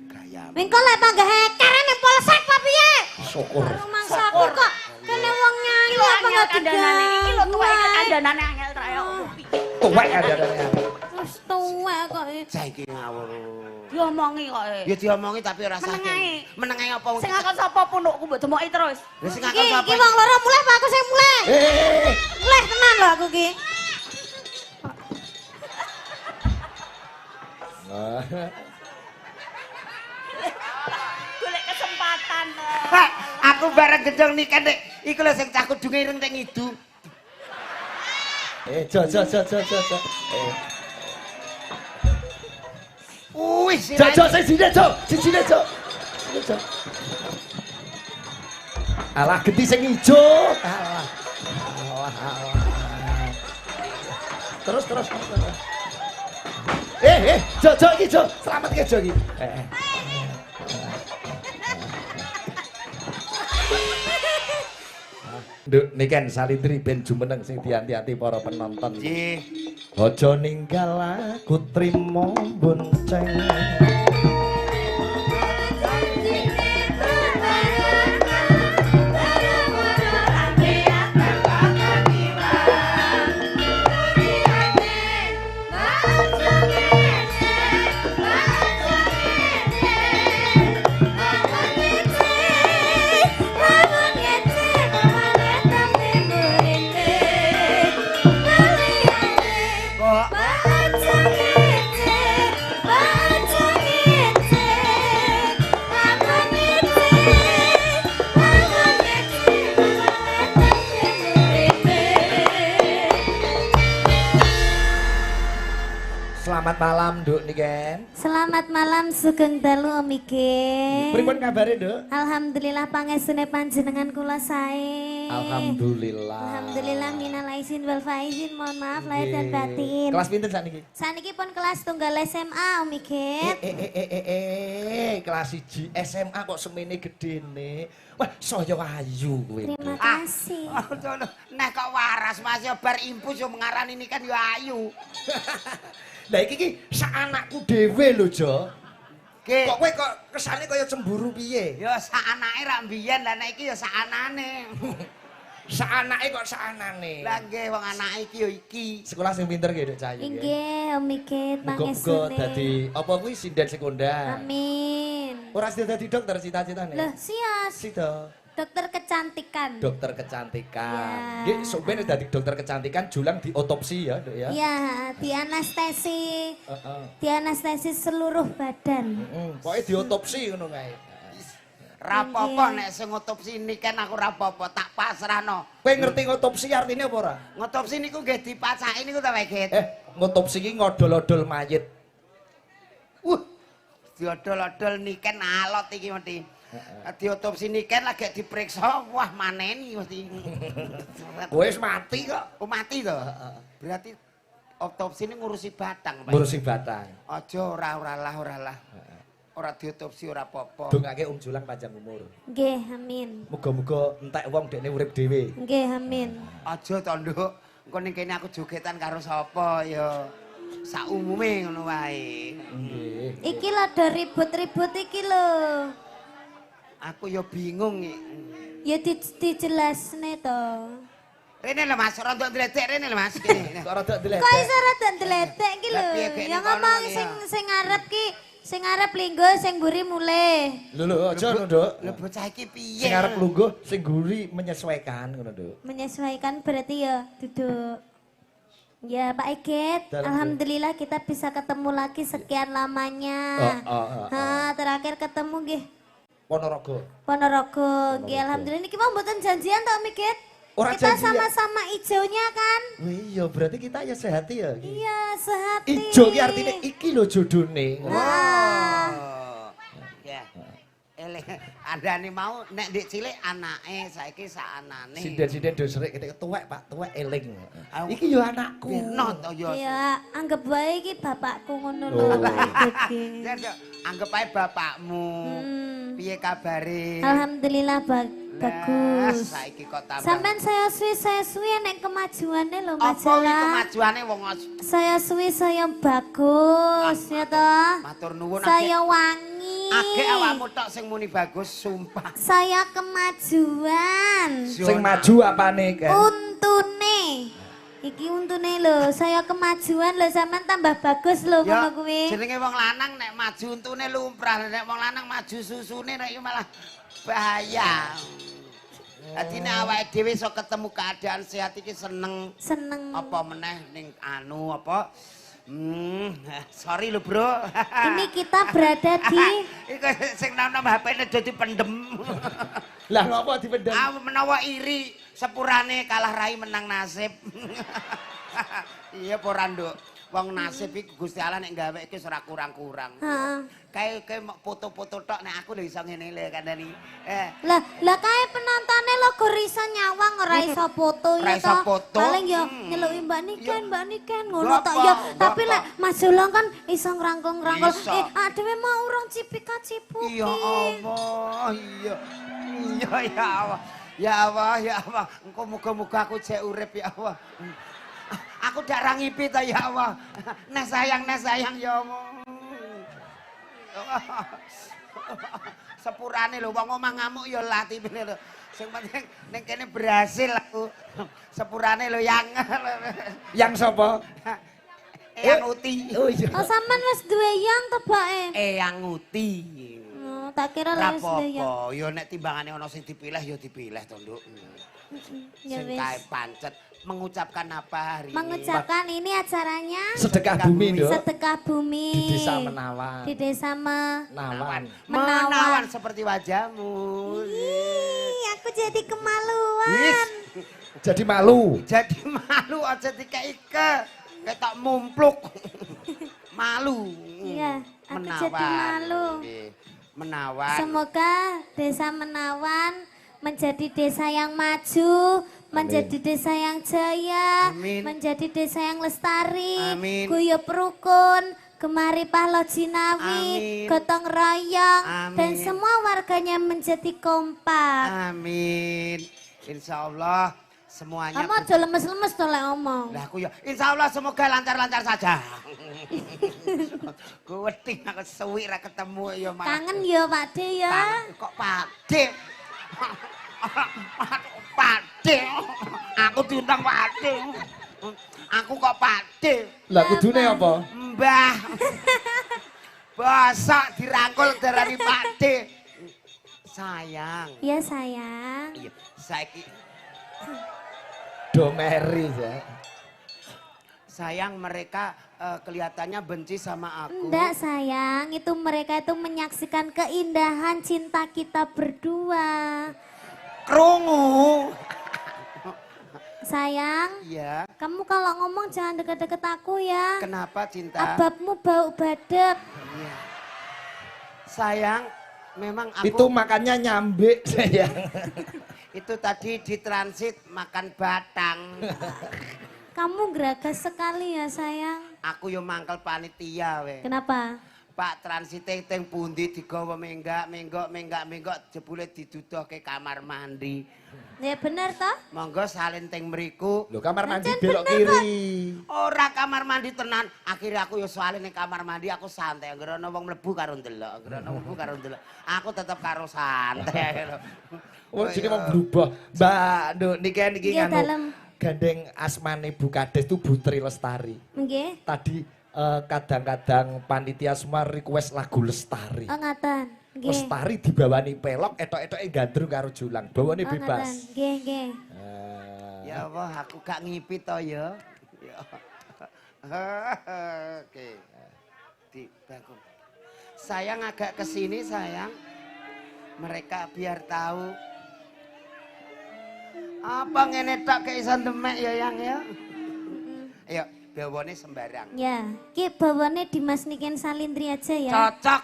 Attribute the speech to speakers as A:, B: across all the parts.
A: Gaya.
B: Mingko lek panggah hekare ning polsek apa piye?
C: Syukur.
B: Mangsaku kok kene wong nyanyi apa enggak
D: kandhanane iki lho tuwek kandhanane angel ta ya.
C: Tuwek kandhanane.
B: Wis tuwek kok.
A: Saiki ngawur.
D: Diomongi kok.
A: Ya diomongi tapi ora sah.
D: Menengae.
A: Menengae apa wong?
D: Sing ngakon sapa punukku mbok demoki terus.
A: Lah sing
B: Iki
A: ngakon sapa?
B: iki wong loro mulih apa aku sing mulih? Mulih tenan lho aku ki.
D: Golek kesempatan.
A: Hah, aku bareng gendong nikah nek iku lho sing cah kudunge ireng tek ngidu.
C: Jo.
A: Wis,
C: Jo sing sine Jo. Sijine Jo. Alah genti sing ijo. Alah. Terus. Jo iki Jo. Selamat ke Jo iki. Nduk niken salindri ben jumeneng sing dianti-anti para penonton.
A: Nggih.
C: Aja ninggal aku trimo bonceng. Selamat malam, Nduk niken.
B: Selamat malam sugeng dalu Om Ike.
C: Pripun kabare, Nduk?
B: Alhamdulillah pangestune panjenengan kula sae.
C: Alhamdulillah.
B: Alhamdulillah minal aizin wal faizin, mohon maaf lahir dan batin.
C: Kelas pinten sakniki?
B: Saniki pun kelas tunggal SMA Om Ike.
C: Kelas 1 SMA kok semene gedene. Wah, saya ayu kowe.
B: Terima kasih.
A: Nek kok waras Mas ya bar impus yo mengarani ini kan yo ayu.
C: Lah iki sak anakku dhewe lho, Jo.
A: Nggih.
C: Kok kowe kok kesane kaya cemburu piye?
A: Ya sak anake ra mbiyen lah nek iki ya sak anane.
C: Sak anake kok sak anane.
A: Lah nggih wong anake iki yo iki.
C: Sekolah sing pinter nggih, Dek Cahayu.
B: Inggih Om Ike
C: Muga-muga
B: pangestune.
C: dadi apa kuwi sinden sekondar.
B: Amin.
C: Ora sida dadi dokter cita-citane.
B: Loh sias.
C: Sida.
B: Dokter kecantikan.
C: Dokter kecantikan.
B: Ya.
C: Nggih, sampeyan dadi dokter kecantikan julang diotopsi ya, Dok ya.
B: Iya, di anestesi.
C: Heeh.
B: Di anestesi seluruh badan.
C: Pokoke diotopsi ngono kae.
A: Rapopo nek sing ngotopsi ini kan aku rapopo tak pasrahno.
C: Kowe ngerti ngotopsi artine apa ora?
A: Ngotopsi niku nggih dipacaki niku ta Wegit.
C: Ngotopsi iki ngodol-odol mayit.
A: Diodol-odol niken alot iki mesti. Diotopsi niken lagi diperiksa, wah maneni mesti.
C: Kowe wis mati kok.
A: Oh mati to? Berarti otopsi ini ngurusi batang, Pak.
C: Ngurusi batang.
A: Aja ora lah. Ora diotopsi ora apa-apa.
C: Dongake Julang panjang umur.
B: Nggih, amin.
C: Muga-muga entek wong dekne urip dhewe.
B: Nggih, amin.
A: Aja to, Nduk. Engko ning kene aku jogetan karo sapa ya sak umume ngono wae.
C: Nggih.
B: Iki lho do ribut-ribut iki lho.
A: Aku ya bingung iki.
B: Ya dijelasne to.
A: Rene lho Mas, rada ndledek rene lho Mas kene.
C: Kok rada ndeledek.
B: Kok iso rada ndledek iki lho.
A: Lah, piye kene
B: Ya
A: kono
B: ngomong
A: iki,
B: sing ngarep ki, sing ngarep linggo, sing mburi mulih.
C: Lho aja ngono, Nduk.
A: Lho bocah iki piye?
C: Sing arep lungguh, sing guri menyesuaikan ngono, Nduk.
B: Menyesuaikan berarti ya duduk. Ya Pak Egit,
C: Dalam
B: alhamdulillah kita bisa ketemu lagi sekian lamanya. Terakhir ketemu nggih
C: Ponorogo.
B: Ponorogo. Nggih alhamdulillah niki mau mboten janjian to Mikit?
C: Ora
B: Kita
C: janjian.
B: sama-sama ijonya kan?
C: Wih, iya berarti kita ya sehat ya.
B: Iya, sehati.
C: Ijo ki artine iki lho jodone.
B: Nah,
A: Ya. Eleh, andane mau nek ndik cilik anake, saiki sak anane.
C: Sinden-sinden do srek ketek tuwek, Pak, tuwek eling.
A: Aku-
C: Iki yo anakku.
A: Pirno to ya.
B: iya, anggap wae iki bapakku ngono lho
C: Oh.
B: Pak Egit ki.
A: Jar, anggap ae bapakmu.
B: Hmm.
A: Piye kabare?
B: Alhamdulillah
A: Lah,
B: bagus.
A: saiki kok tambah.
B: Sampean saya suwi nek kemajuannya lho
A: apa kuwi
B: majalah.
A: kemajuane wong
B: Saya suwi saya bagus ya toh.
A: matur nuwun
B: Saya wangi.
A: Ake awakmu tok sing muni bagus, sumpah.
B: Saya kemajuan.
C: Sing maju apane, Ken?
B: Untune. Iki untune lho, saya kemajuan lho, sampean tambah bagus lho
A: Ya,
B: ngono kuwi.
A: jenenge wong lanang nek maju untune lumrah, nek wong lanang maju susune nek iku malah bahaya. Dadi nek awake dhewe iso ketemu keadaan sehat iki seneng.
B: Seneng.
A: Apa meneh ning anu apa? Sorry lho, Bro.
B: Ini kita berada di
A: Iku sing nom-nom HP-ne dadi pendem.
C: Lah ngopo dipendem?
A: Menawa iri sepurane kalah rai menang nasib. Iya apa ora, Nduk? Wong nasib iki Gusti Allah nek gawe iki ora kurang-kurang.
B: Heeh.
A: Kae mok foto-foto tok nek aku lho iso ngene lho kandhani.
B: Lah kae penontonnya lo gur iso nyawang ora iso foto
A: Ora
B: ya
A: iso
B: toh.
A: foto.
B: Paling ya nyeluki Mbak Niken ngono
A: Gak
B: tok
A: apa,
B: ya.
A: gak
B: Tapi
A: apa.
B: lek Mas Julong kan iso ngrangkul-ngrangkul.
A: Iso.
B: Adewe mau urung cipika-cipuki.
A: Iya Allah, iya. Iya ya Allah. Ya Allah, ya Allah. Engko muga-muga aku jek urip ya Allah. Aku dak ra ngipi ta ya Allah. Nah sayang ya Allah. Sepurane lho wong omah ngamuk ya latine lho. Sing penting ning kene berhasil aku. Sepurane lho yang.
C: Yang sapa?
A: Eyang Uti.
C: Oh iya.
B: Oh sampean wis duwe yang to, Bake?
A: Eyang Uti.
B: Oh, tak kira
A: Ora
B: wis duwe yang.
A: apa-apa, ya nek timbangane ana sing dipilih ya dipilih to, Nduk.
B: Ya
A: Sing
B: wis.
A: kae pancet mengucapkan apa hari
B: Mengucapkan ini acaranya
C: Sedekah bumi, Nduk.
B: sedekah bumi
C: Di desa Menawan.
B: Di desa
C: Nawan.
A: Menawan seperti wajahmu.
B: Ih, aku jadi kemaluan.
A: Yes.
C: Jadi malu.
A: Jadi malu aja dikei ketok mumpluk. Malu.
B: Iya, aku jadi malu.
A: Nggih. Menawan.
B: Semoga desa Menawan menjadi desa yang maju, menjadi desa yang jaya,
A: Amin.
B: menjadi desa yang lestari,
A: Amin.
B: guyub rukun, gemari pahlo jinawi,
A: Amin.
B: gotong royong, dan
A: Amin.
B: semua warganya menjadi kompak.
A: Amin. Insya Allah semuanya.
B: Kamu aja lemes-lemes tuh lek ngomong.
A: Lah aku ya insya Allah semoga lancar-lancar saja. Gue wedi aku suwi ra ketemu ya malah.
B: Kangen ya Pak De ya.
A: Kangen. Kok Pakde? Pakde. Aku diundang Pakde. Aku kok Pakde.
C: Lah kudune apa?
A: Mbah. Bosok dirangkul darani Pakde. Sayang.
B: Ya sayang.
A: Iya, saiki
C: Domeri ya.
A: sayang mereka kelihatannya benci sama aku.
B: Enggak sayang, itu mereka itu menyaksikan keindahan cinta kita berdua.
A: Krungu.
B: Sayang,
A: Iya.
B: kamu kalau ngomong jangan deket-deket aku ya.
A: Kenapa cinta?
B: Ababmu bau badek.
A: Iya. Sayang, memang aku
C: Itu makannya nyambe sayang.
A: itu tadi ditransit makan batang.
B: Kamu geragas sekali ya sayang.
A: Aku yo mangkel panitia we.
B: Kenapa?
A: Pak transite teng pundi digawa menggak jebule diduduhke kamar mandi.
B: Ya bener toh?
A: Monggo salin teng mriku.
C: Loh kamar mandi
B: Pancen
C: belok
B: bener,
C: kiri.
A: Ora kamar mandi tenan. Akhirnya aku yo salin ning kamar mandi aku santai. Anggere ana wong mlebu karo ndelok, anggere ana mlebu karo ndelok. Aku tetep karo santai.
C: Oh jadi mau berubah. Mbak Nduk niki
B: Iya,
C: nganu.
B: dalem.
C: Gandeng asmane Bu Kades itu Bu Tri Lestari.
B: Nggih.
C: Tadi kadang-kadang panitia semua request lagu Lestari.
B: Oh ngaten. Nggih.
C: Lestari dibawani pelok, etok-etoke gandrung karo julang. Bawane
B: Oh
C: bebas.
B: ngaten. Nggih, nggih.
A: Ya Allah, aku gak ngipit to ya. Ya. Oke. Dibangun. Sayang agak ke sini sayang. Mereka biar tahu. Apa ngene tok kek iso demek ya yang ya. Ayo, bawane sembarang.
B: Ya, ki bawane Dimas Niken Salindri aja ya.
A: Cocok.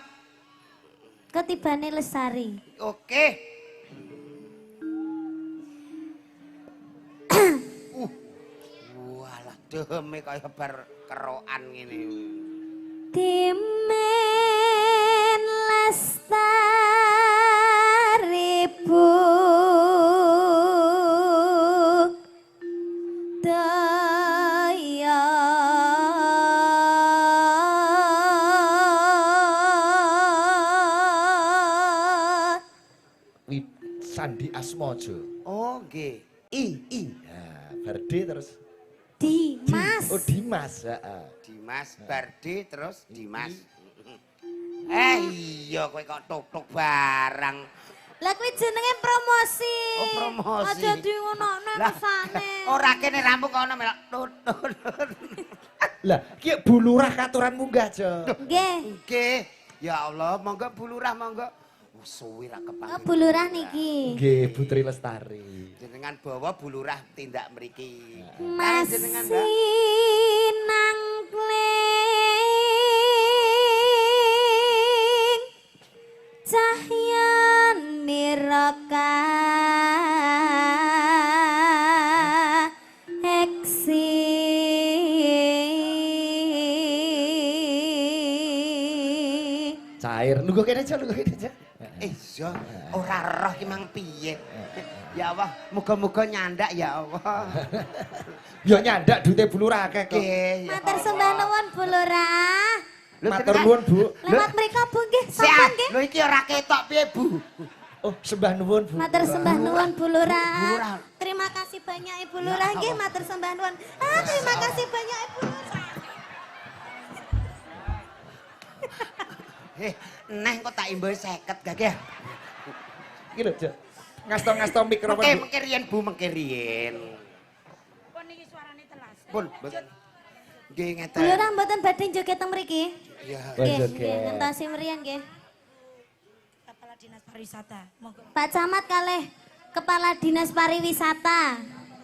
B: Ketibane Lestari.
A: Oke. Walah deme kaya bar kerokan ngene.
B: Dimen Lestari Bu Daya
C: Sandi Asmojo.
A: Oh, nggih. I.
C: Nah, Barde terus
B: Dimas.
C: Oh, Dimas, heeh.
A: Dimas Barde terus Dimas. Iya kowe kok tok-tok barang.
B: Lah kuwi jenenge promosi.
A: Oh, promosi.
B: Aja di ngono-ngono
A: Lah,
B: pesane.
A: ora kene rambut kono melok tut.
C: Lah, ki Bu Lurah katuran munggah, Jo.
B: Nggih.
A: Nggih. Ya Allah, monggo Bu Lurah monggo. Suwi ra
B: Oh,
A: kepanggil.
B: Bu Lurah niki.
C: Nggih, Putri Lestari.
A: Jenengan bawa Bu Lurah tindak mriki.
B: Masih
A: Jenengan, Mbak.
B: nangkling cahya niraka eksi.
C: Cair. Lungguh kene, Jo, lungguh kene, Jo.
A: Iya, ora roh ki mang piye. Ya Allah, muga-muga nyandak ya Allah.
C: Yo nyandak duite Bu Lurah akeh kok.
A: Nggih. ya
B: Matur
A: Allah.
B: sembah nuwun Bu Lurah.
A: Lho,
C: Matur
A: jenengan-
C: nuwun, Bu.
B: Lewat mereka Bu nggih,
A: Siap.
B: sampun nggih.
A: Lho iki ora ketok piye, Bu?
C: Oh, sembah nuwun, Bu.
B: Matur sembah nuwun Bu Lurah.
A: Bu Lurah.
B: Terima kasih banyak Ibu
A: Ya
B: Lurah nggih,
A: Allah.
B: matur sembah nuwun. Terima kasih banyak Ibu Lurah.
A: Neh kok tak imbo 50 gak ya?
C: Iki lho, Jo. Ngasto-ngasto mikrofon. Bu.
A: Mengke riyen Bu, mengke riyen.
D: Pun iki suarane telas.
A: Pun, mboten. Nggih
B: Bu
A: ngeten.
B: Lurah mboten badhe joget teng mriki.
A: Iya.
B: Nggih,
C: Joget.
B: nggih, ngentosi mriyen nggih.
D: Kepala Dinas Pariwisata. Monggo
B: Pak Camat kalih Kepala Dinas Pariwisata.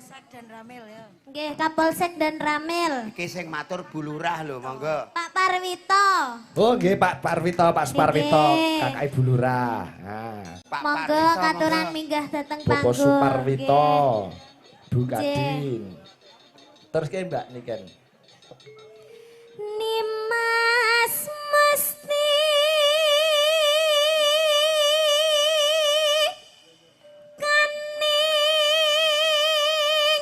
D: Sak dan Ramil ya.
B: Nggih, Kapolsek dan Ramil.
A: Iki sing matur Bu Lurah lho, monggo.
B: Pak Parwito.
C: Oh, nggih Pak Parwito, Pak Suparwito,
B: Nggih.
C: Kakak Ibu Lurah. Nah,
A: Pak
B: Monggo
A: Parwito,
B: katuran
A: monggo.
B: minggah dateng
C: Bapak
B: panggung.
C: Suparwito, Bu
B: Nggih.
C: Kadin. Terus kayak Mbak Niken.
B: Nimas mesti kaning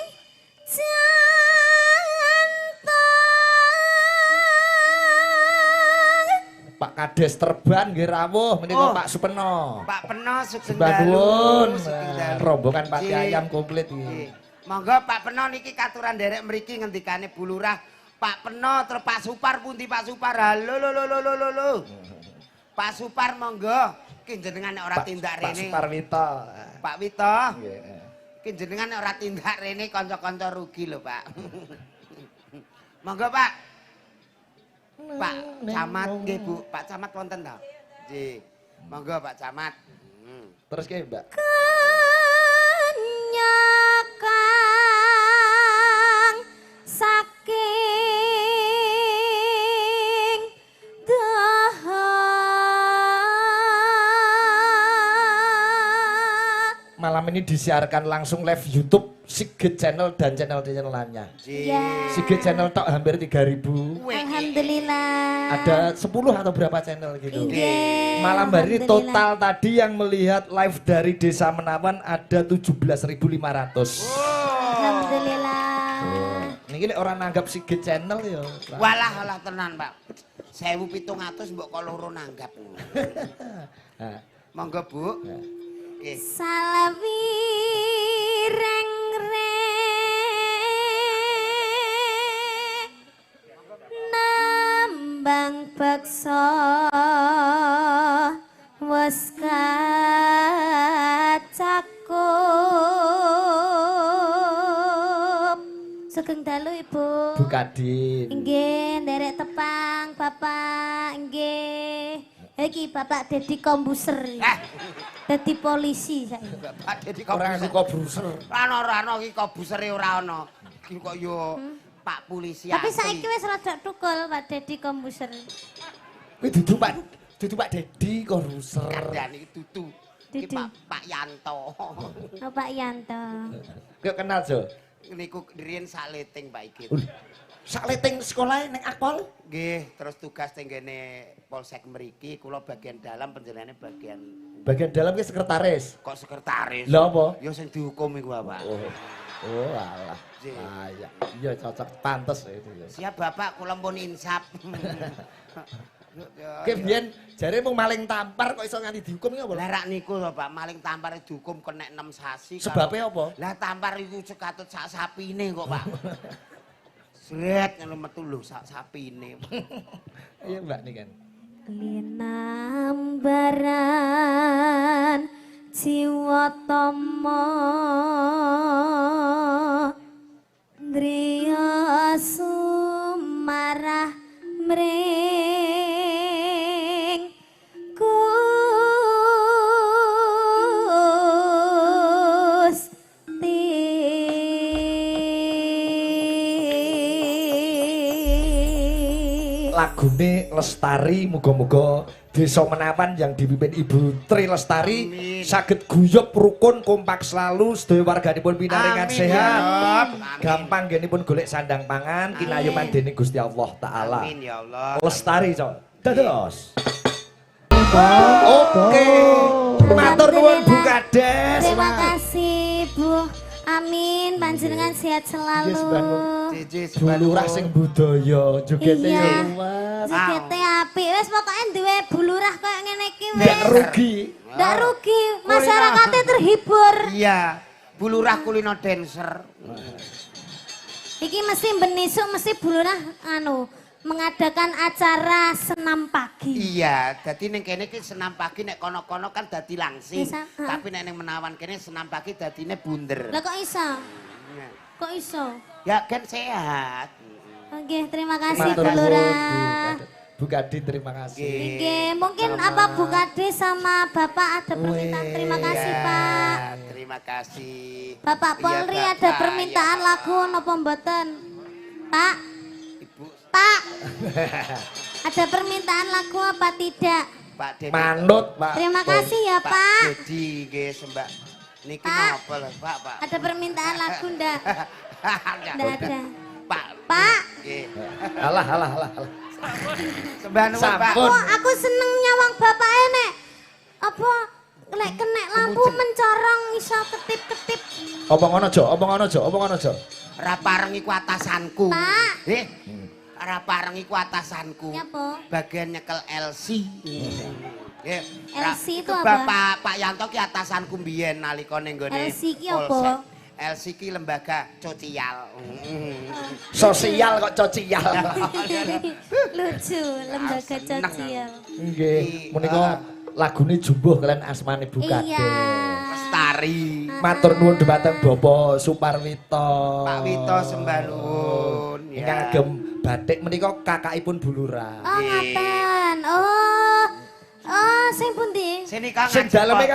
B: jantung.
C: Pak Kades Terban nggih rawuh menika
A: Oh.
C: Pak Supeno.
A: Pak Peno Sugeng
C: Sembah
A: Dalu.
C: nuwun.
A: Sugeng
C: Nah,
A: Dalu.
C: rombongan pati
A: Nggih.
C: ayam komplit iki.
A: Nggih. Monggo Pak Peno niki katuran derek mriki ngendikane Bu Lurah. Pak Peno terus Pak Supar pundi Pak Supar. Halo lo. Pak Supar monggo. Ki jenengan nek ora tindak
C: Pak
A: rene.
C: Suparwito.
A: Pak Wito.
C: Nggih.
A: Ki jenengan nek ora tindak rene kanca-kanca rugi lho, Pak. Monggo, Pak. Pak Camat nggih, Bu. Pak Camat wonten ta? Nggih. Monggo Pak Camat.
C: Terus kayak Mbak.
B: Kenyakang saking dahat.
C: Malam ini disiarkan langsung live YouTube Sigit Channel dan channel-channel lainnya.
A: Nggih.
B: Ya.
C: Sigit Channel tok hampir 3.000.
B: Alhamdulillah.
C: Ada 10 atau berapa channel gitu.
B: Nggih,
C: Malam hari ini
B: alhamdulillah.
C: total tadi yang melihat live dari Desa Menawan ada 17.500.
B: Alhamdulillah.
C: Niki nek orang nanggap Sigit Channel ya.
A: Walah tenan, Pak. 1700 mbok kok loro nanggap.
C: Nah,
A: Monggo, Bu. Nggih.
B: Salawi reng-reng nambang bakso wes kacakup. Sugeng dalu Ibu.
C: Bu Kadin.
B: Nggih, nderek tepang Bapak. Nggih. Iki Bapak Dedi Kombuser. Dadi polisi saya.
A: Bapak Dedi
C: Orang
A: Kobuser.
C: suka bruser.
A: Ora ana iki kobusere ora ana. Iki kok yo Pak polisi.
B: Tapi
A: asli.
B: saiki wis rada tukul Pak Dedi Kombuser.
C: Kuwi dudu Pak Dedi kok bruser.
A: Kardane iki tutu. Iki
B: Dudu.
A: Pak Yanto.
B: Oh, Pak Yanto.
C: Kok kenal Jo?
A: Niku riyen sakleting Pak iki.
C: Sak leting sekolah ning Akpol.
A: Nggih, terus tugas tenggene Polsek mriki kula bagian dalam panjenengane bagian
C: Bagian dalam ki sekretaris.
A: kok sekretaris.
C: Lah apa?
A: Ya sing dihukum iku, Pak.
C: Oh alah.
A: Nggih.
C: Ah iya, iya cocok pantes itu ya.
A: Siap Bapak, kula pun insap.
C: Ki biyen jare mung maling tampar kok iso nganti dihukum iki apa?
A: Lah rak niku to, Pak, maling tampar dihukum kena 6 sasi.
C: Sebabe apa?
A: Lah tampar iku cekatut sak sapine kok, Pak. Sret ngono metu lho sak sapine.
C: Iya, Mbak nih kan.
B: Linambaran jiwa tama driya sumarah mring Gusti.
C: Lagune Lestari muga-muga Desa Menawan yang dipimpin Ibu Tri Lestari saged guyub rukun kompak selalu sedaya warganipun pinaringan
A: Amin,
C: sehat.
A: ya Rob. Amin.
C: Gampang nggenipun golek sandang pangan kinayoman dening Gusti Allah taala.
A: Amin ya Allah.
C: Lestari, Cok. Dados. Oke. Matur nuwun Bu Kades.
B: Terima kasih Bu. Amin, panjenengan sehat selalu.
A: Cici
C: Bu Lurah sing budaya jogete
B: Iya.
C: ya luwes.
B: Jogete apik, wis pokoke duwe Bu Lurah koyo ngene iki
C: Ndak
B: wis.
C: rugi.
B: Ndak rugi, masyarakatnya terhibur.
A: Iya, Bu Lurah kulino dancer.
B: Iki mesti benisuk mesti Bu Lurah mengadakan acara senam pagi.
A: Iya, dadi ning kene iki senam pagi nek kono-kono kan dadi langsing.
B: Bisa,
A: Tapi nek ning Menawan kene senam pagi dadine bunder.
B: Lah kok iso?
A: Iya.
B: Kok iso?
A: Ya kan sehat.
B: Oke, terima kasih
C: Matur
B: Bu
C: nuwun,
B: Lurah.
C: Bu Kadi terima kasih.
B: Oke, mungkin apa Bu Kades sama Bapak ada permintaan? Terima kasih
A: Iya,
B: Pak.
A: Terima kasih.
B: Bapak
A: Iya,
B: Polri
A: Bapak,
B: ada permintaan
A: ya.
B: lagu napa mboten? Pak,
A: Ibu,
B: Pak. Ada permintaan lagu apa tidak?
A: Pak Dedi.
C: Manut, Pak.
B: Terima kasih ya
A: Pak
B: Pak.
A: Dedi nggih sembah. Niki
B: Pak.
A: napa lho, Pak, Pak?
B: Ada permintaan lagu ndak? Ndak ada.
A: Pak.
B: Pak.
A: Nggih.
C: Alah.
A: Sembah nuwun, Pak.
C: Sampun.
B: Oh, aku seneng nyawang bapak nek. Apa lek kena lampu mencorong iso ketip-ketip.
C: Apa ngono, Jo? Apa ngono, Jo?
A: Ora pareng iku atasanku.
B: Pak.
A: Nggih. Ora pareng iku atasanku.
B: Nyapa?
A: Bagian nyekel LC. Nggih.
B: LC itu apa?
A: Pak Yanto ki atasanku mbiyen nalika ning gone.
B: LC ki apa?
A: Polsek. LC ki lembaga sosial.
C: Sosial kok cocial.
B: Lucu, lembaga
A: seneng
B: sosial.
C: Nggih, menika lagune jumbuh kalian asmane Bu Kades.
B: Iya.
A: Lestari.
C: Matur nuwun dhumateng Bapak Suparwito.
A: Pak Wito sembah nuwun.
C: Ingkang agem batik menika kakakipun Bu Lurah.
B: Oh, ngaten. Sing pundi?
A: Sini Kang.
C: Sing daleme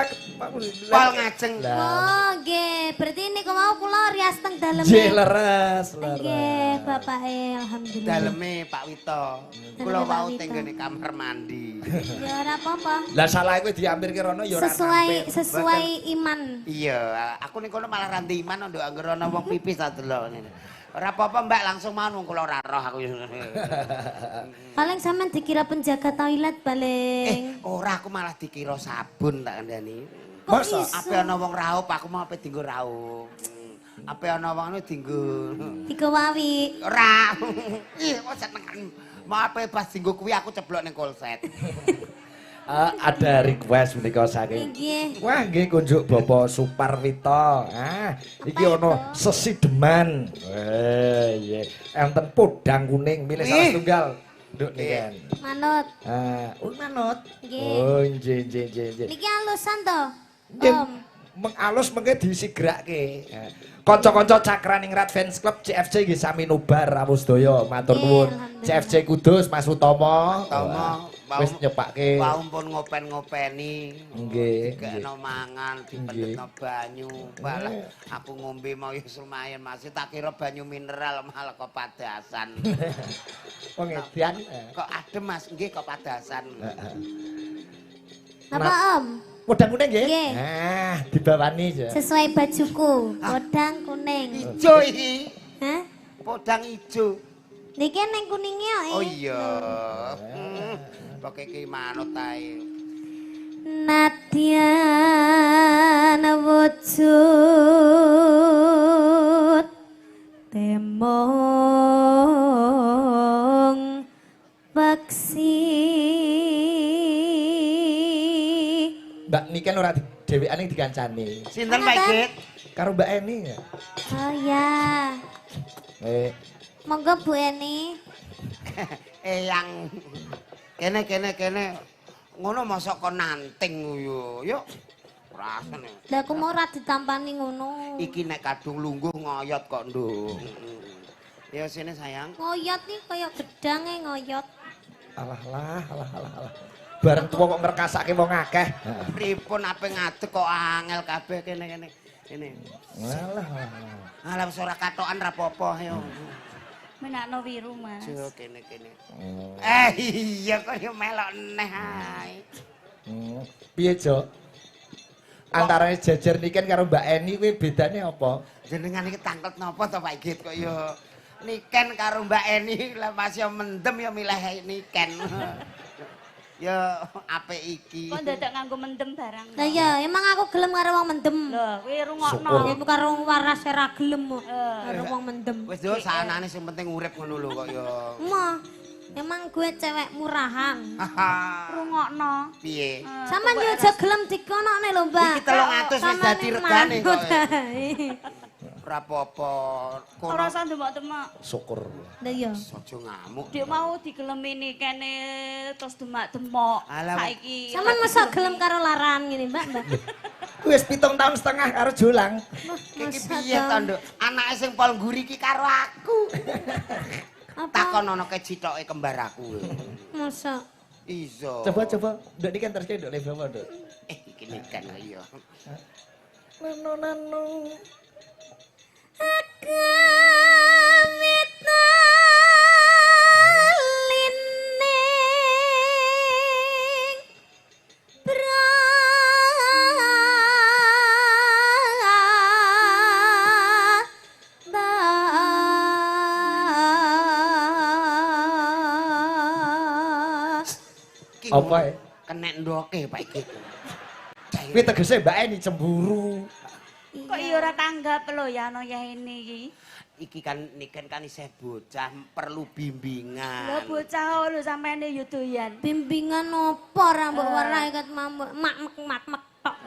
A: Pol ngajeng.
B: Oh, nggih. Berarti niku mau kula rias teng daleme.
C: Nggih leres.
B: Nggih, Bapak alhamdulillah.
A: Daleme Pak Wito. Kula
B: Pak
A: mau
B: Wito.
A: tenggene kamar mandi.
B: Ya ora apa-apa.
C: Lah salah kowe diampirke rono ya ora
B: Sesuai iman.
A: Iya, aku ning kono malah ranti iman nduk anggere ana wong pipis ta delok ngene. Ora apa-apa Mbak, langsung mawon wong kula ora roh aku.
B: Paling sampean dikira penjaga toilet paling.
A: Ora aku malah dikira sabun tak kandhani.
B: Kok
C: Masa?
B: iso?
A: Ape ana wong raup aku mau ape dienggo raup. Ape ana wong dienggo
B: Tiga wawi.
A: ora. Ih, kok senengan. Mau ape pas dienggo kuwi aku ceblok ning kolset.
C: Ada request menika saking.
B: Nggih.
C: Wah, nggih kunjuk Bapak Suparwito. Iki ana sesideman. Iya. Enten podang kuning milih salah tunggal. Nduk niken.
B: Manut.
C: Manut.
B: Nggih.
C: Oh, nggih.
B: Niki alusan to?
C: Nggih,
B: Om.
C: mengalus mengke disigrake. Kanca-kanca Cakraning Rat Fans Club CFC nggih sami nobar rawuh sedaya. Matur
B: Nggih,
C: nuwun.
B: alhamdulillah.
C: CFC Kudus Mas Utomo.
A: Utomo,
C: Wis nyepake.
A: Wau pun ngopen-ngopeni.
C: Nggih,
A: Dikekno mangan, dipendhetno banyu. Balah aku ngombe mau ya lumayan masih tak kira banyu mineral malah kok padasan.
C: Wong edian.
A: Kok adem Mas, nggih kok padasan.
B: Apa Om?
C: Podang kuning nggih?
B: Nggih.
C: Dibawani ya.
B: Sesuai bajuku, podang kuning.
A: Ijo iki.
B: Hah?
A: Podang ijo.
B: Niki neng kuningnya
A: Oh iya. Pokoke iki manut ae.
B: Nadyan wujud temong peksi
C: Mbak Niken ora dhewekan ning dikancani.
A: Sinten Pak
B: Kenapa?
A: Igit?
C: Karo Mbak Eni ya.
B: Oh ya. Monggo Bu Eni.
A: Yang kene. Ngono mosok kon nanting yo. Yuk. Rasane.
B: Lah aku mau ora ditampani ngono.
A: Iki nek kadung lungguh ngoyot kok, Nduk. Ya sini sayang.
B: Ngoyot nih kaya gedang ngoyot.
C: Alah. Bareng tuwa kok ngrekasake wong akeh.
A: Pripun ape ngadeg kok angel kabeh kene.
C: Alah.
A: Alah wis ora katokan ra apa-apa yo.
D: Menakno wiru, Mas.
A: Jo kene. Iya kok yo melok neh ae.
C: Piye, Jo? Antarane Jejer Niken karo Mbak Eni kuwi bedane apa?
A: Jenengan iki tanglet napa to Pak Igit kok yo Niken karo Mbak Eni lah pas yo mendem yo milih Niken. Yo apik iki.
D: Kok dadak nganggo mendem barang.
B: Lah ya, emang aku gelem karo wong mendem.
D: Lho, kowe rungokno.
C: Syukur.
B: Ya karo wong waras ora gelem kok. Karo wong mendem.
A: Wis yo sanane sing penting urip ngono lho kok yo.
B: Mah, emang gue cewek murahan.
D: Rungokno.
A: Piye?
B: Sampeyan yo aja gelem dikonokne lho, Mbak.
A: Iki 300 wis dadi regane kok. Ora apa-apa.
D: Ora usah demak-demak.
C: Syukur.
B: Lah iya.
A: Aja ngamuk.
D: Dik mau digelemi kene terus demak-demok.
A: Alah,
D: Saiki.
B: Sampeyan mosok gelem karo laran ngene, Mbak.
C: Wis 7 tahun setengah karo Jolang.
A: Iki piye to, Nduk? Anake sing pol ngguri iki karo aku.
B: Apa?
A: Takon ana kecitoke kembar aku.
B: Mosok.
A: Iso.
C: Coba. Nduk Niken terus nduk le bawah, Nduk.
A: Iki Niken iya.
C: Nano. Apa ya?
A: Kenek ndoke Pak Igit.
C: Kuwi tegese Mbak Eni cemburu.
D: Kok iya ora tanggap lho ya ana ya ini iki.
A: Iki kan Niken kan isih bocah perlu bimbingan.
D: Lho bocah lho sampeyan yo doyan.
B: Bimbingan opo ra mbok warai kat mak tok.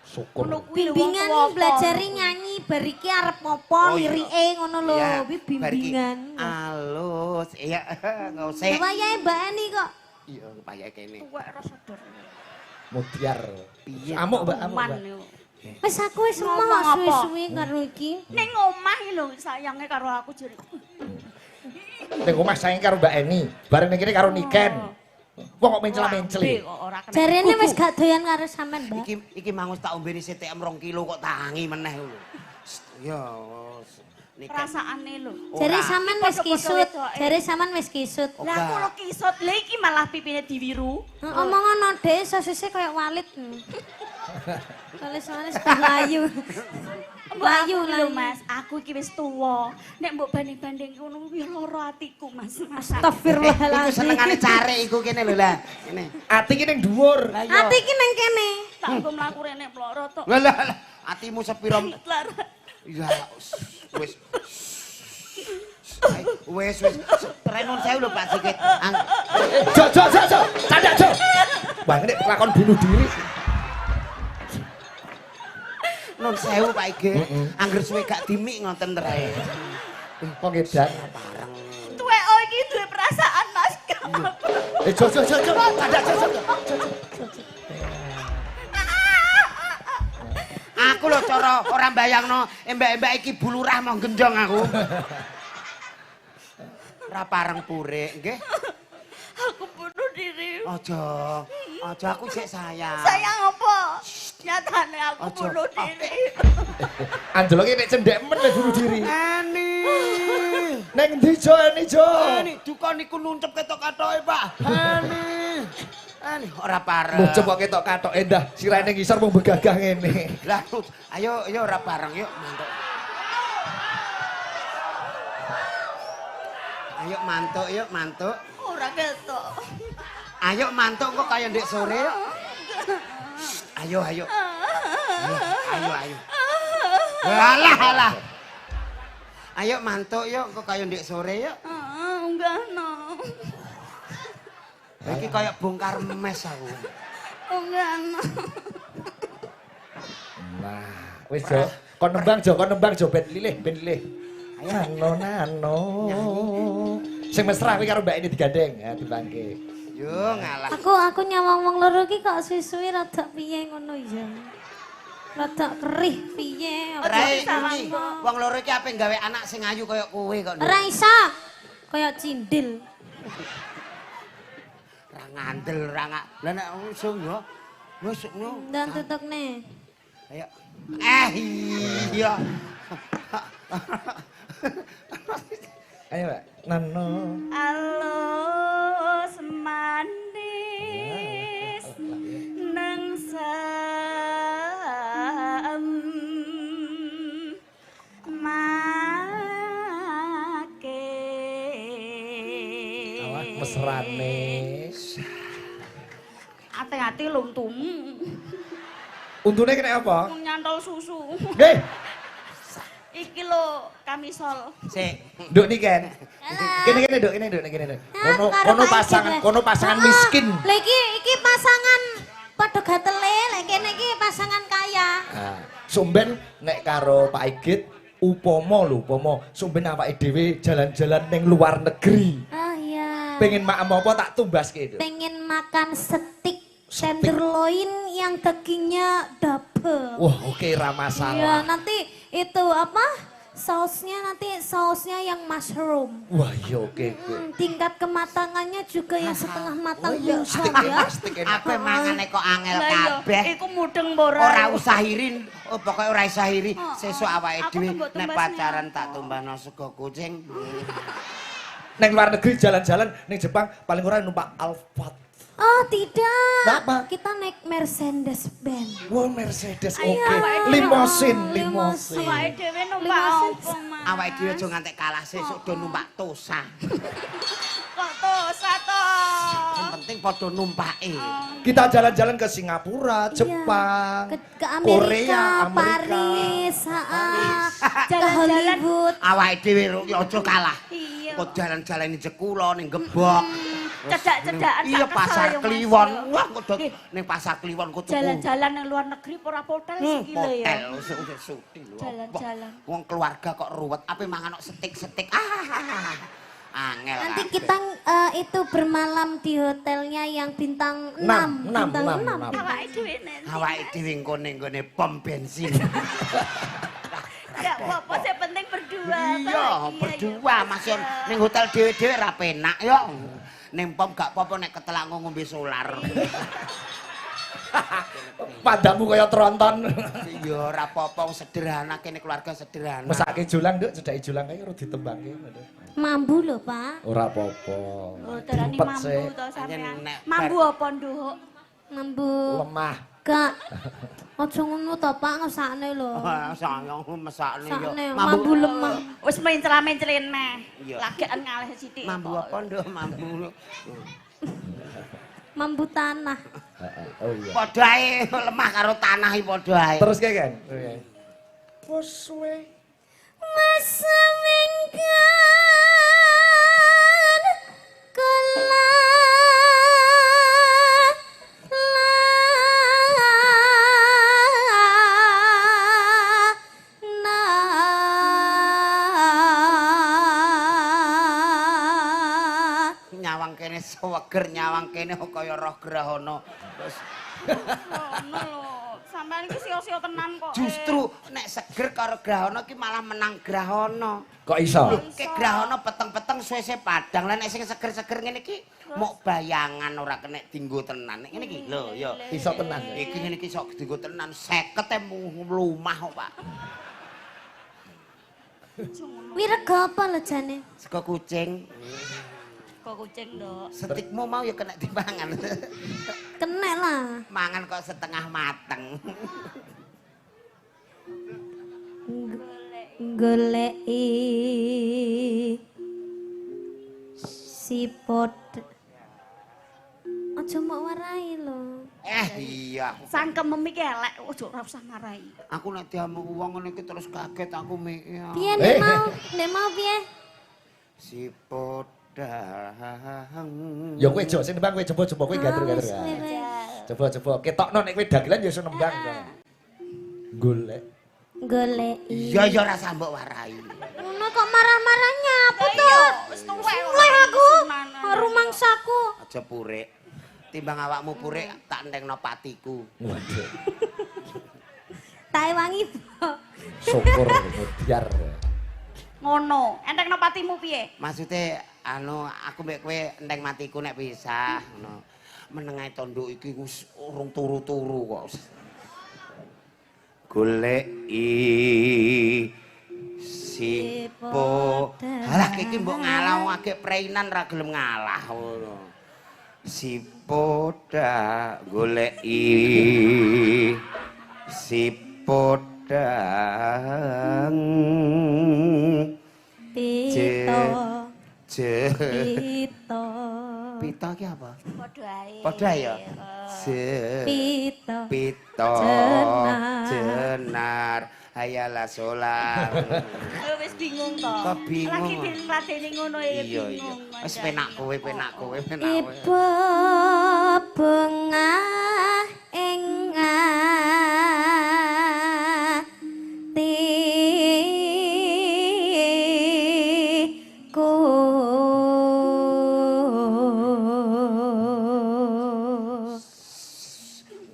C: Syukur.
B: Bimbingan belajari nyanyi bariki arep opo
A: Oh, iya.
B: lirike ngono lho,
A: Iya,
B: kuwi bimbingan.
A: Alus, iya enggak usah.
B: Lah wayahe Mbak Eni kok.
A: Iya, payah kene.
D: Tuwek ra sadar.
C: Mudiar.
A: Piye?
C: Amuk, Mbak, amuk,
D: Man
C: Mbak.
D: yo.
B: Wis aku wis
D: Ngomong
B: mau
D: apa?
B: suwi-suwi karo iki.
D: Ning omah lho sayange karo aku jare.
C: Ning omah saing karo Mbak Eni, bareng ning kene karo Niken. Wong kok mencela-menceli.
D: Kok ora kena.
B: Jarene wis gak doyan karo sampean, Mbak.
A: Iki mangus tak ombeni CTM 2 kilo kok tangi meneh lho. Ya, Niken.
D: Perasaane lho.
B: Jare
A: Ora.
B: sampean wis
D: Podo-podo
B: kisut.
D: wedoke.
B: Jare sampean wis kisut.
D: Lah aku lo kisut, lha iki malah pipine diwiru.
B: Omongono Dek, sosise koyo walit. Soale-soale layu. Layu
D: lho
B: layu.
D: Mas, aku iki wis tuwa. Nek mbok banding-banding ngono ya lara atiku Mas.
A: Iku
B: Astagfirullahaladzim.
A: senengane care iku kene lho lah. Kene.
C: Ati ki ning dhuwur.
A: Lah iya.
B: Ati iki nang kene.
D: Tak nggo mlaku rene ploro tok.
A: Lah, atimu sepiro?
D: Lara.
A: Ya wis. Wis. Renon saya lho Pak Sigit.
C: Jo. Candak, Jo. Wah, ini lakon bunuh diri.
A: Nun sewu Pak Igit. Angger suwe gak dimik ngoten terae.
C: Kok ngedan.
A: Bareng.
D: Tuwek iki duwe perasaan Mas.
C: Jo. Candak, Jo.
A: Aku lho cara ora mbayangno mbak-mbak iki bulurah mau gendong aku. Ora pareng purik, nggih.
D: Aku bunuh diri.
A: Aja aku sik sayang.
D: Sayang apa? Nyatane aku
A: Ojo.
D: bunuh diri.
C: Anjlok iki nek cendhek men le bunuh diri.
A: Ani.
C: Ning ndi Jo, Eni Jo?
A: Ani dukon niku nuncep ketok-katoke, Pak. Ani ora pareng.
C: Muncep kok ketok katok endah, sirane ngisor mung begagah ngene.
A: Lah, ayo ora bareng yuk, mantuk. Ayo mantuk.
D: Ora ketok.
A: Ayo mantuk kok kaya ndek sore yuk. Ayo. Ayo. Alah. Ayo mantuk yuk kok kaya ndek sore yuk.
D: Enggak no.
A: Iki kaya bongkar mes aku.
D: enggak.
C: Nah, wis Jo, kon nembang Jo ben lilih. Nano. Sing mesra kuwi karo Mbak ini digandeng, ya dibangke.
A: Yo ngalah.
B: Aku nyawang wong loro iki kok suwi-suwi rada piye ngono ya. Rada kerih piye.
A: Rai iki wong loro iki ape gawe anak sing ayu kaya kowe kok.
B: Ora iso. Kaya cindil.
A: Ra ngandel ra ngak. Lah nek usung yo. Wis ngono.
B: Dan tutukne.
A: Ayo. Iya.
C: Ayo Mbak, Nano.
D: Halo semanis nang sam make
C: Alah mesrane.
D: ati-ati luntum
C: Untune kena apa?
D: nyantol susu
C: Nggih.
D: iki lho kamisol
A: Sik.
C: Nduk niki kan. Kene Nduk, kene. Kono pasangan miskin.
B: Lah iki pasangan padha gatele, lek kene iki pasangan kaya.
C: Nah, sumben nek karo Pak Igit upama sumben awake dhewe jalan-jalan ning luar negeri.
B: Ah iya.
C: Pengen makan apa tak tumbaske itu.
B: Pengen makan steak tenderloin yang dagingnya double.
C: Wah, oke ra masalah.
B: Iya, nanti itu apa? Sausnya yang mushroom.
C: Wah, iya oke.
B: Tingkat kematangannya juga yang setengah matang
C: iya,
B: busuk ya.
A: Ape mangane kok angel
D: lah iya
A: kabeh.
D: iku mudeng ora
A: Ora usah iri, pokoke ora usah iri. Sesuk awake
D: aku
A: dhewe
D: tembok
A: nek
D: tembas
A: pacaran tak tumbano sego kucing.
C: Neng luar negeri jalan-jalan ning Jepang paling ora numpak Alphard.
B: Oh tidak.
C: Apa?
B: Kita naik Mercedes Benz.
C: Wah, Mercedes
D: Ayo,
C: oke.
D: awake
C: Limosin.
D: awake dhewe numpak opo Mas
A: Awake dhewe aja ngantek kalah sesuk do numpak Tosa.
D: kok tosa to
A: Yang penting padha numpake.
C: Kita jalan-jalan ke Singapura, Jepang,
B: Ke
C: Korea,
B: Amerika,
C: Amerika.
B: Paris, ke
D: Jalan-jalan.
B: Hollywood.
A: Awake dhewe aja kalah.
D: iya
A: Kok jalan-jalan ning Jekulo ning Gebok.
D: cedak-cedakan
A: Iya
D: tak
A: pasar
D: kesel ya, Mas.
A: Kliwon. Wah kok do ning pasar Kliwon kok tuku.
D: Jalan-jalan yang luar negeri ora hotel sih gila ya.
A: Hotel sudah suti lho.
D: Jalan-jalan.
A: Wong keluarga kok ruwet, ape mangan kok setik-setik. Angel.
B: Nanti
A: kabeh.
B: kita itu bermalam di hotelnya yang bintang 6.
C: Enam.
B: Bintang 6.
D: Awake dhewe nanti.
A: awake dhewe nggone pom bensin.
D: Enggak apa-apa, yang penting berdua.
A: Iya,
D: bahagia,
A: berdua
D: ya.
A: Mas Yon. Ning hotel dhewe-dhewe ra penak yo. Ning pom gak apa-apa nek ketelak ngombe solar.
C: Padamu kaya tronton.
A: Iya ora apa-apa sederhana kene keluarga sederhana.
C: Mesake julang, Nduk, cedhaki julang kae ora ditembangke.
B: Mambu lho, Pak.
C: Ora apa-apa.
D: Oh, darani
C: Dimpet
D: mambu
C: sih.
D: to sampean.
A: Nek
D: Mambu apa, Nduk?
B: Mambu.
C: Lemah.
B: Gak. Aja ngono to, Pak, ngesakne lho.
A: sayang mesakne yo.
B: Sakne mambu lemah.
D: Wis mencela-mencelin neh.
A: Iya.
D: Lagian ngalih sithik.
A: Mambu apa nduk mambu.
B: Mambu tanah.
C: Oh iya.
A: Padha ae lemah karo tanah iki padha ae.
C: Terus kayak kan? Oke. Wes suwe.
B: Masa minggan kula
A: Nyawang kene seweger nyawang kene kaya roh grahana. Terus
D: Ngono lho. Sampean iki sia-sia tenan kok.
A: justru nek seger karo grahana iki malah menang grahana.
C: Kok iso?
A: Ke grahana peteng-peteng suwe-suwe padang. Lah nek sing seger-seger ngene iki mok bayangan ora kena dienggo tenan. Nek ngene iki lho ya.
C: Iso tenan.
A: Iki ngene iki sok dienggo tenan 50 mlumah kok, Pak.
B: wirega apa lho jane?
A: Sego kucing.
D: Kok kucing, Nduk.
A: Setikmu mau ya kena dipangan.
B: Kenek lah.
A: Mangan kok setengah mateng.
B: Goleki sipot. Aja mok warai lho.
A: Iya.
D: Sangkem iki elek, ojo ora usah ngarai.
A: Aku nek diamu wong ngene iki terus kaget aku mikir.
B: Piye nek mau piye?
A: Sipot dang.
C: Ya kowe Jo, sing nembang kowe jemput-jemput kowe gadur-gadur.
B: Wis, wis.
C: Coba ketokno nek kowe dagelan ya iso nembang to. Golek.
B: Goleki.
A: Iya rasa mbok warai.
B: Ngono kok marah-marahnya apa
D: Lah
B: to?
D: iya, wis tuwek
B: Mulai aku
D: Mana?
B: rumangsaku.
A: Aja purik. Timbang awakmu purik tak entengno patiku.
C: Waduh.
B: Tak wangi.
C: Syukur mutiar.
D: Ngono, entekno patimu piye?
A: Maksude aku mbek kowe enteng matiku nek pisah ngono. Menengae tanduk iki wis urung turu-turu kok. Goleki sipo. Halah iki mbok ngalah agek preinan ra gelem ngalah ngono. Sipoda goleki sipodang
B: Pito.
A: Pito.
B: Pito.
A: Pito ki apa?
D: Padha ae.
A: Padha ya.
B: Pito.
A: Pito.
B: Jenar.
A: Jenar. Hayalah sholat.
D: Wis bingung to.
A: Kok bingung?
D: Lagi dilateni ngono ya
A: Iya.
D: bingung.
A: Wis penak kowe.
B: Ibu bengah ing atiku.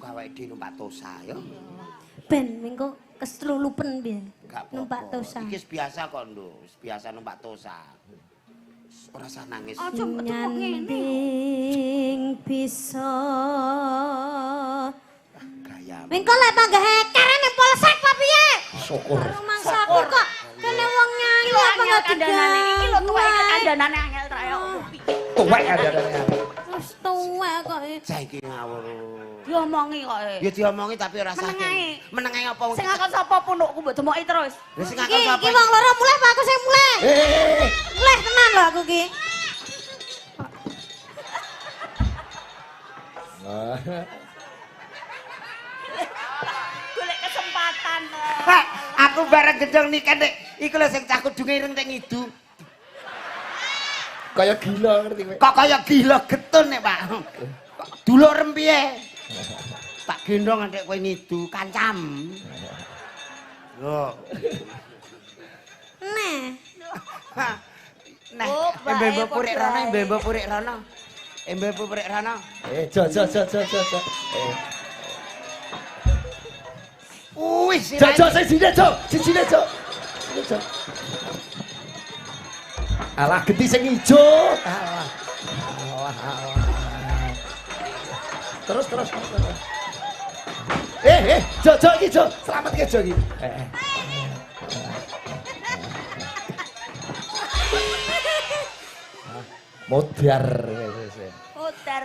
A: Awake dhewe numpak tosa ya.
B: Ben mingko keslulupen piye?
A: Gak apa-apa.
B: Numpak tosa.
A: Iki wis biasa kok, Nduk. Wis biasa numpak tosa. Ora usah nangis.
D: Aja mbok tepuk ngene.
B: Nyanding bisa.
A: Gaya.
B: Mingko lek panggah heker ning polsek apa piye?
C: Syukur.
B: Rumangsaku kok kene wong nyanyi
D: Iki lho
B: apa
D: angel
B: nggak
D: kandhanane iki lho tuwek
B: digawai?
D: kandhanane angel tra ya.
C: Tuwek kadane.
B: Wis tuwek kok.
A: Saiki ngawur.
D: Diomongi kok.
A: Ya diomongi tapi ora
D: Meneng
A: saking.
D: ae.
A: Meneng ae apa?
D: Sing ngakon sapa punukku mbok demoki terus.
A: Lah sing
B: Iki
A: ngakon sapa?
B: iki wong loro mulai apa aku sing mulai?
C: Eh.
B: Mulai tenan lho aku ki.
D: Golek kesempatan.
A: Hah, aku bareng gendong nikah nek iku lho sing cah kudunge ireng ning idu.
C: Kaya gila ngerti kowe.
A: Kok kaya gila getun nek, Pak. Dulur piye? Tak gendong nek kowe ngidu kancam. Lho.
B: Nah,
A: Nah,
D: Oh, bae,
A: embe purik
D: padha
A: rono,
D: ae.
A: embe purik rono. Embe purik rono.
C: Jo.
A: Wih,
C: Jo sing Jo. Sijine Jo. Alah genti sing ijo. Alah. Terus. Jo iki Jo. Selamat ke Jo iki. Modiar.
D: Puter.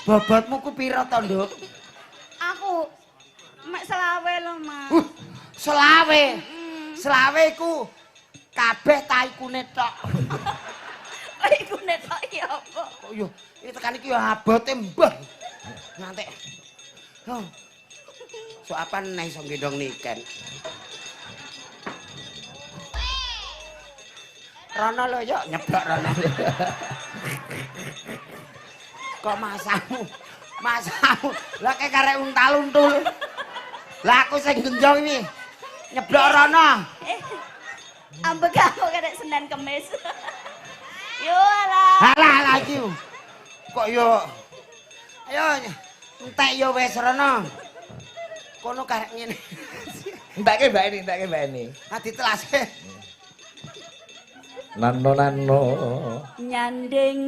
A: bobotmu ku pira to, Nduk?
D: Aku mek selawe lho, Mas.
A: Selawe. Selawe iku kabeh taikune tok.
D: Iku netok ya apa?
A: Kok yo iki tekan iki yo abote mbah. Ngantek. Oh. So apa nek iso gendong niken? Rono lho yo nyeblok rono. Kok masamu? Lah kayak karek untal-untul. Lah aku sing gendong iki. Nyeblok rono.
D: Ambek aku kadek Senin Kemis. Yo alah.
A: Alah iki. Kok yo ayo entek yo wis rono. Kono karek ngene.
C: Entake Mbak ini.
A: Ha ditelase.
C: Nano.
D: Nyanding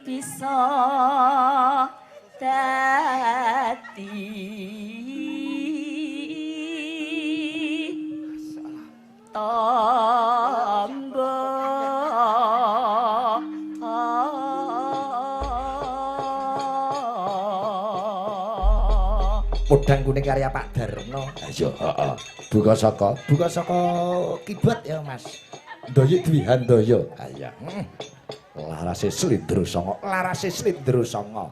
D: bisa dadi tombo
C: Podang kuning karya Pak Darno. Ayo, heeh. Buka saka kibet ya, Mas. Ndoyik Dwi Handoyo. Ayo. Larase Slindro Songo.